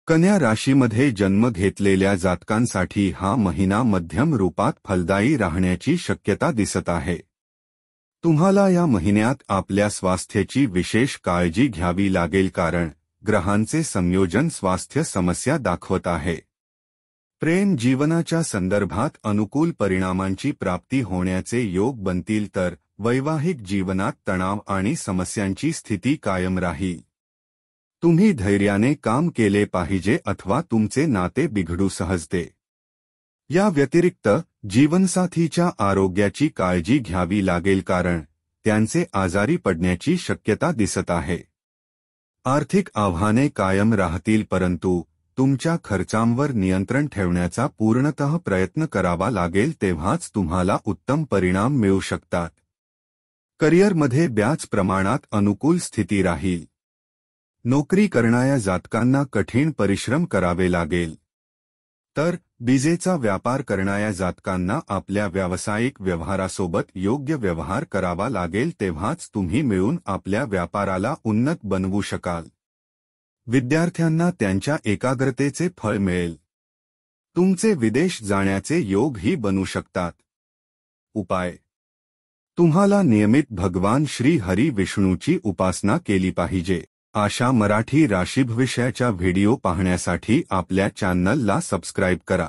कन्या राशीमध्ये जन्म घेतलेल्या जातकांसाठी हा महिना मध्यम रूपात फलदायी राहण्याची शक्यता दिसत आहे। तुम्हाला या महिन्यात आपल्या स्वास्थ्याची विशेष काळजी घ्यावी लागेल कारण ग्रहांचे संयोजन स्वास्थ्य समस्या दाखवत आहे। प्रेम जीवनाच्या संदर्भात अनुकूल परिणामांची प्राप्ती होण्याचे योग बनतील तर वैवाहिक जीवनात तणाव आणि समस्यांची स्थिती कायम राहील। तुम्ही धैर्याने काम केले पाहिजे अथवा तुमचे नाते बिघडू सहजते। या व्यतिरिक्त जीवनसाथीच्या आरोग्याची काळजी घ्यावी लागेल कारण त्यांचे आजारी पडण्याची शक्यता दिसत आहे। आर्थिक आव्हाने कायम राहतील परंतु तुमच्या खर्चांवर नियंत्रण ठेवण्याचा पूर्णतः प्रयत्न करावा लागेल तेव्हाच तुम्हाला उत्तम परिणाम मिळू शकतात। करिअरमध्ये बऱ्याच प्रमाणात अनुकूल स्थिती राहील। नोकरी करणाऱ्या जातकांना कठीण परिश्रम करावे लागेल, तर बिजेचा व्यापार करणाऱ्या जातकांना आपल्या व्यावसायिक व्यवहारासोबत योग्य व्यवहार करावा लागेल तेव्हाच तुम्ही मिळून आपल्या व्यापाराला उन्नत बनवू शकाल। विद्यार्थ्यांना त्यांच्या एकाग्रतेचे फळ मिळेल। तुमचे विदेश जाण्याचे योगही बनू शकतात। उपाय: तुम्हाला नियमित भगवान श्री हरी विष्णूची उपासना केली पाहिजे। अशा मराठी राशीभविष्याच्या व्हिडिओ पाहण्यासाठी आपल्या चॅनलला सबस्क्राइब करा।